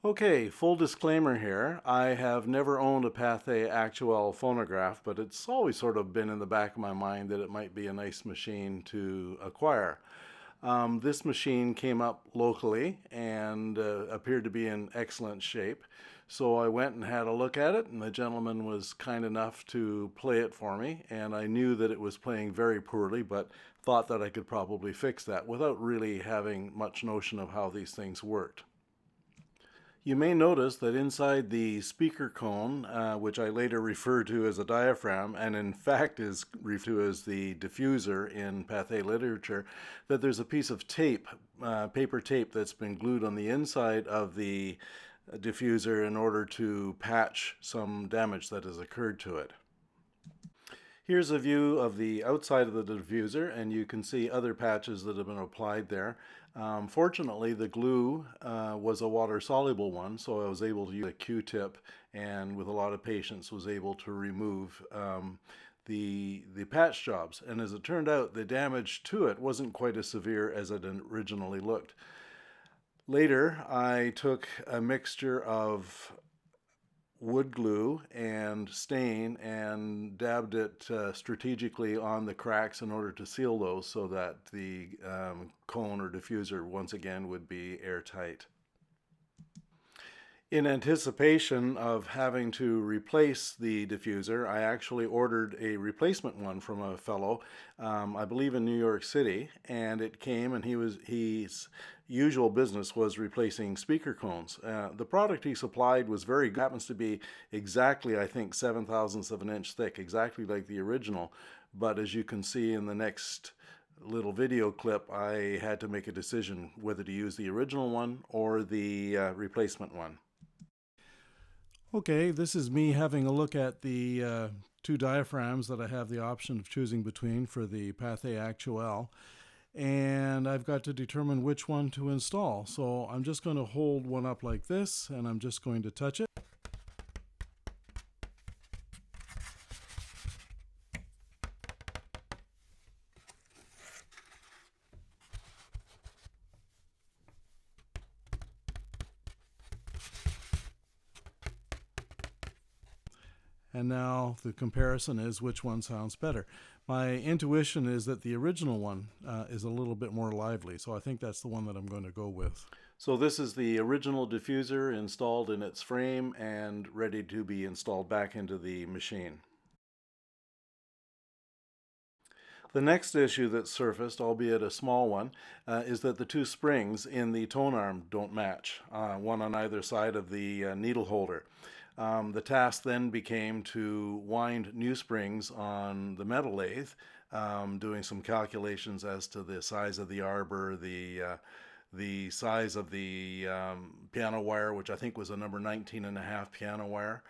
Okay, full disclaimer here. I have never owned a Pathe Actuelle phonograph, but it's always sort of been in the back of my mind that it might be a nice machine to acquire. This machine came up locally and appeared to be in excellent shape. So I went and had a look at it, and the gentleman was kind enough to play it for me. And I knew that it was playing very poorly, but thought that I could probably fix that without really having much notion of how these things worked. You may notice that inside the speaker cone, which I later refer to as a diaphragm, and in fact is referred to as the diffuser in Pathe literature, that there's a piece of tape, paper tape, that's been glued on the inside of the diffuser in order to patch some damage that has occurred to it. Here's a view of the outside of the diffuser, and you can see other patches that have been applied there. Fortunately, the glue was a water-soluble one, so I was able to use a Q-tip and with a lot of patience was able to remove the patch jobs. And as it turned out, the damage to it wasn't quite as severe as it originally looked. Later, I took a mixture of wood glue and stain and dabbed it strategically on the cracks in order to seal those so that the cone or diffuser once again would be airtight. In anticipation of having to replace the diffuser, I actually ordered a replacement one from a fellow, I believe in New York City, and it came, and his usual business was replacing speaker cones. The product he supplied was very good. It happens to be exactly, I think, 7/1000ths of an inch thick, exactly like the original. But as you can see in the next little video clip, I had to make a decision whether to use the original one or the replacement one. Okay, this is me having a look at the two diaphragms that I have the option of choosing between for the Pathe Actuelle, and I've got to determine which one to install. So I'm just going to hold one up like this, and I'm just going to touch it. And now the comparison is which one sounds better. My intuition is that the original one is a little bit more lively, so I think that's the one that I'm going to go with. So this is the original diffuser installed in its frame and ready to be installed back into the machine. The next issue that surfaced, albeit a small one, is that the two springs in the tone arm don't match, one on either side of the needle holder. The task then became to wind new springs on the metal lathe, doing some calculations as to the size of the arbor, the size of the piano wire, which I think was a number 19.5 piano wire.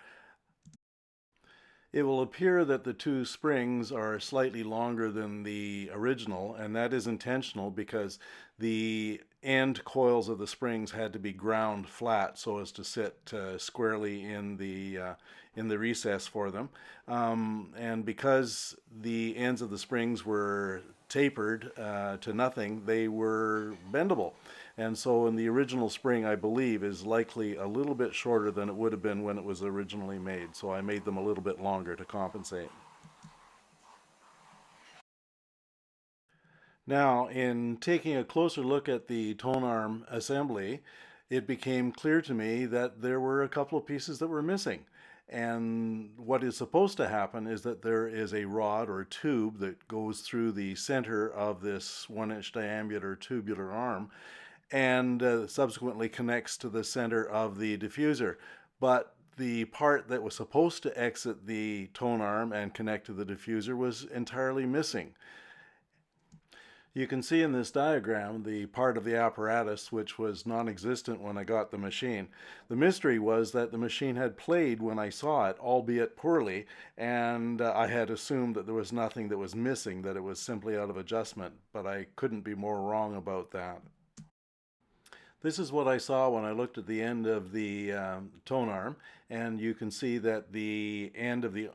It will appear that the two springs are slightly longer than the original, and that is intentional because the end coils of the springs had to be ground flat so as to sit squarely in the recess for them. And because the ends of the springs were tapered to nothing, they were bendable. And so in the original spring, I believe, is likely a little bit shorter than it would have been when it was originally made. So I made them a little bit longer to compensate. Now, in taking a closer look at the tone arm assembly, it became clear to me that there were a couple of pieces that were missing. And what is supposed to happen is that there is a rod or tube that goes through the center of this 1-inch diameter tubular arm and subsequently connects to the center of the diffuser. But the part that was supposed to exit the tone arm and connect to the diffuser was entirely missing. You can see in this diagram the part of the apparatus which was non-existent when I got the machine. The mystery was that the machine had played when I saw it, albeit poorly, and I had assumed that there was nothing that was missing, that it was simply out of adjustment, but I couldn't be more wrong about that. This is what I saw when I looked at the end of the tone arm, and you can see that the end of the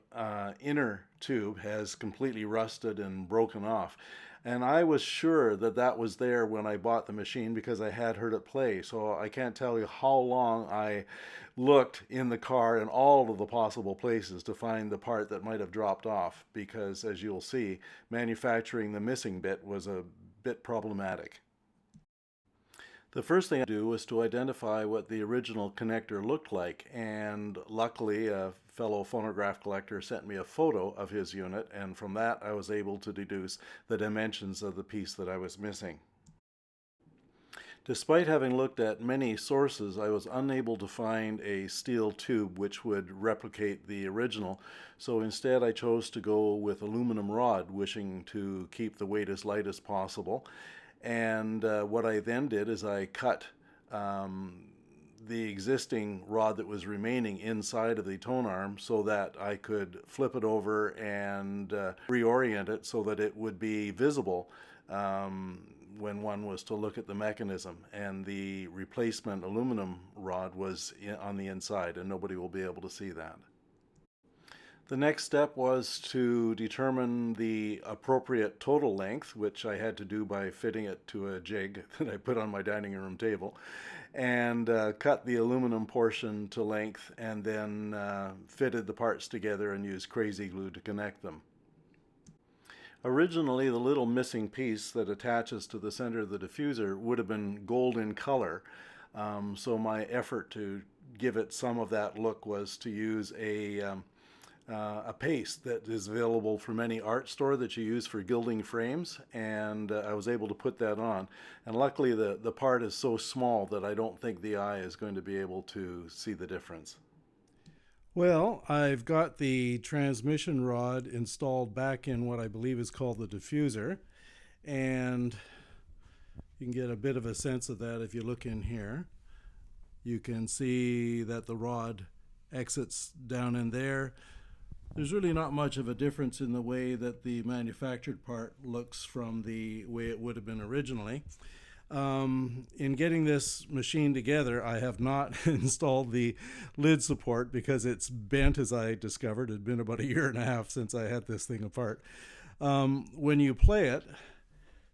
inner tube has completely rusted and broken off. And I was sure that that was there when I bought the machine because I had heard it play. So I can't tell you how long I looked in the car in all of the possible places to find the part that might have dropped off, because as you'll see, manufacturing the missing bit was a bit problematic. The first thing I do was to identify what the original connector looked like, and luckily a fellow phonograph collector sent me a photo of his unit, and from that I was able to deduce the dimensions of the piece that I was missing. Despite having looked at many sources, I was unable to find a steel tube which would replicate the original, so instead I chose to go with aluminum rod, wishing to keep the weight as light as possible. And what I then did is I cut the existing rod that was remaining inside of the tone arm so that I could flip it over and reorient it so that it would be visible when one was to look at the mechanism. And the replacement aluminum rod was on the inside, and nobody will be able to see that. The next step was to determine the appropriate total length, which I had to do by fitting it to a jig that I put on my dining room table, and cut the aluminum portion to length, and then fitted the parts together and used crazy glue to connect them. Originally, the little missing piece that attaches to the center of the diffuser would have been gold in color, so my effort to give it some of that look was to use a paste that is available from any art store that you use for gilding frames, and I was able to put that on. And luckily the part is so small that I don't think the eye is going to be able to see the difference. Well, I've got the transmission rod installed back in what I believe is called the diffuser, and you can get a bit of a sense of that if you look in here. You can see that the rod exits down in there. There's really not much of a difference in the way that the manufactured part looks from the way it would have been originally. In getting this machine together, I have not installed the lid support because it's bent, as I discovered. It had been about 1.5 years since I had this thing apart. When you play it,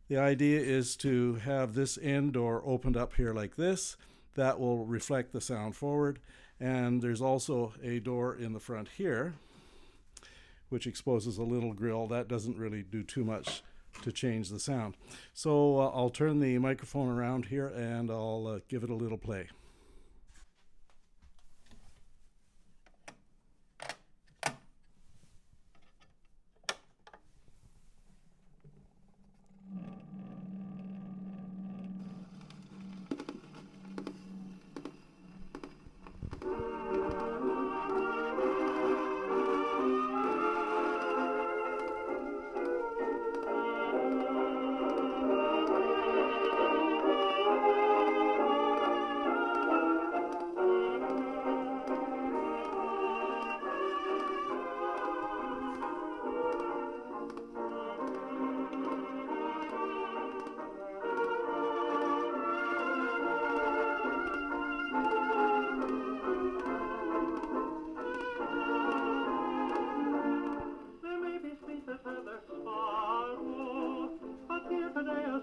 the idea is to have this end door opened up here like this. That will reflect the sound forward. And there's also a door in the front here, which exposes a little grill. That doesn't really do too much to change the sound. So I'll turn the microphone around here and I'll give it a little play. There may be sleep if ever sorrow, but here today a